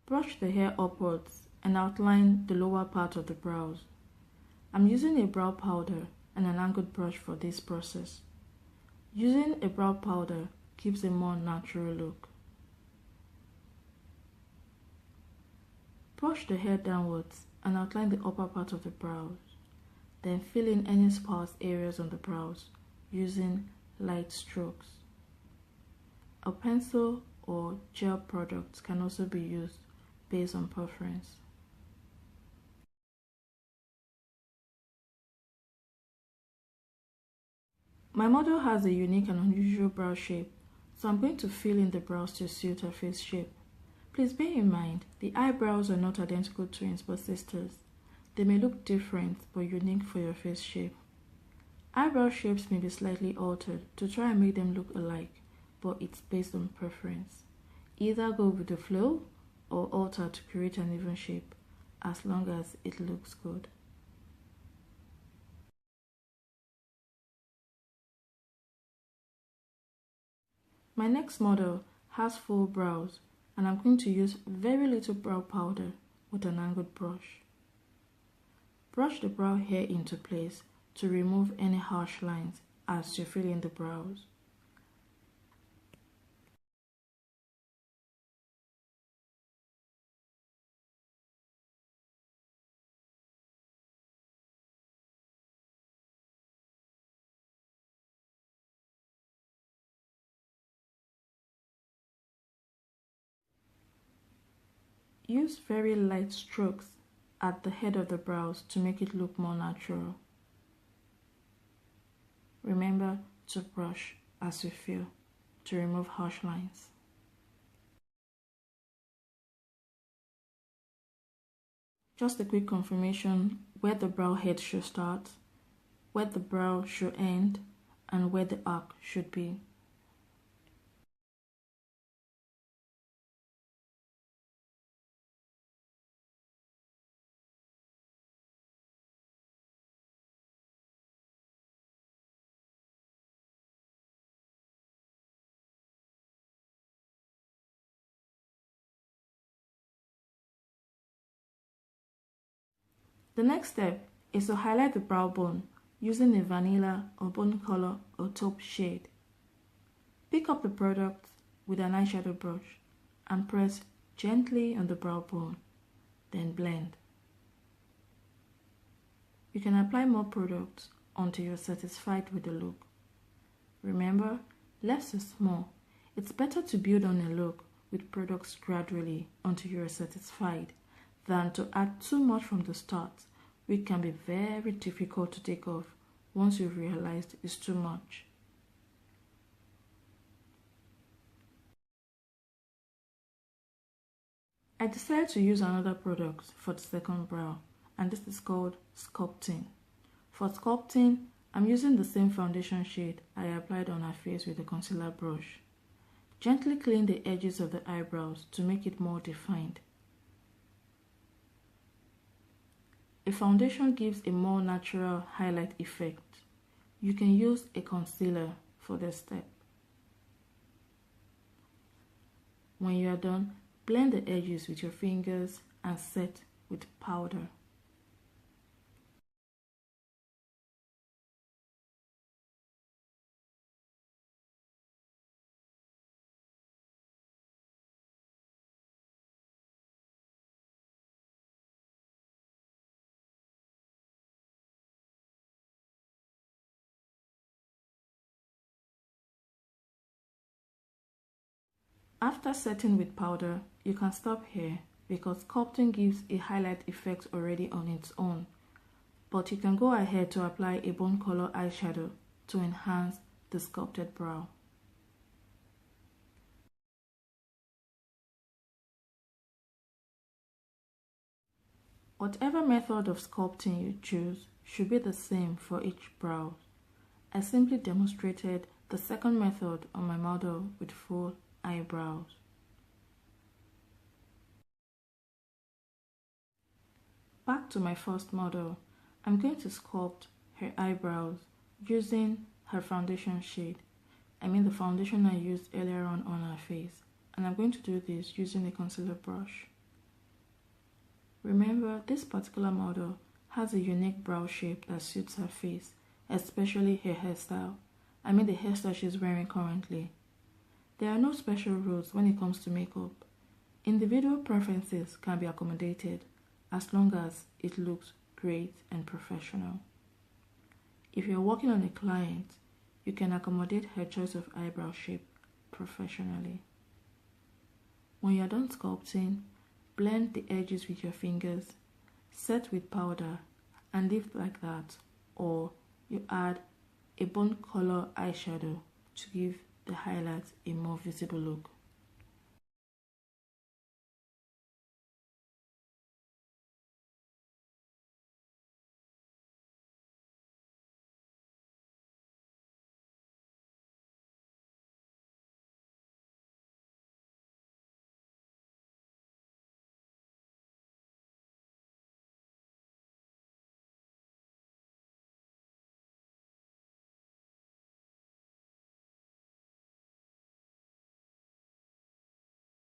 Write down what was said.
Brush the hair upwards and outline the lower part of the brows. I'm using a brow powder and an angled brush for this process. Using a brow powder gives a more natural look. Brush the hair downwards and outline the upper part of the brows. Then fill in any sparse areas on the brows using light strokes. A pencil or gel product can also be used based on preference. My model has a unique and unusual brow shape, so I'm going to fill in the brows to suit her face shape. Please bear in mind, the eyebrows are not identical twins but sisters. They may look different but unique for your face shape. Eyebrow shapes may be slightly altered to try and make them look alike, but it's based on preference. Either go with the flow or alter to create an even shape, as long as it looks good. My next model has full brows, and I'm going to use very little brow powder with an angled brush. Brush the brow hair into place to remove any harsh lines as you fill in the brows. Use very light strokes at the head of the brows to make it look more natural. Remember to brush as you fill to remove harsh lines. Just a quick confirmation where the brow head should start, where the brow should end, and where the arc should be. The next step is to highlight the brow bone using a vanilla or bone color or taupe shade. Pick up the product with an eyeshadow brush and press gently on the brow bone, then blend. You can apply more products until you're satisfied with the look. Remember, less is more. It's better to build on a look with products gradually until you're satisfied than to add too much from the start, which can be very difficult to take off once you've realized it's too much. I decided to use another product for the second brow, and this is called sculpting. For sculpting, I'm using the same foundation shade I applied on her face with a concealer brush. Gently clean the edges of the eyebrows to make it more defined. A foundation gives a more natural highlight effect. You can use a concealer for this step. When you are done, blend the edges with your fingers and set with powder. After setting with powder, you can stop here because sculpting gives a highlight effect already on its own, but you can go ahead to apply a bone color eyeshadow to enhance the sculpted brow. Whatever method of sculpting you choose should be the same for each brow. I simply demonstrated the second method on my model with full eyebrows. Back to my first model, I'm going to sculpt her eyebrows using her foundation shade. I mean the foundation I used earlier on her face, and I'm going to do this using a concealer brush. Remember, this particular model has a unique brow shape that suits her face, especially her hairstyle. I mean the hairstyle she's wearing currently. There are no special rules when it comes to makeup. Individual preferences can be accommodated as long as it looks great and professional. If you're working on a client, you can accommodate her choice of eyebrow shape professionally. When you're done sculpting, blend the edges with your fingers, set with powder, and leave like that, or you add a bone color eyeshadow to give the highlights a more visible look.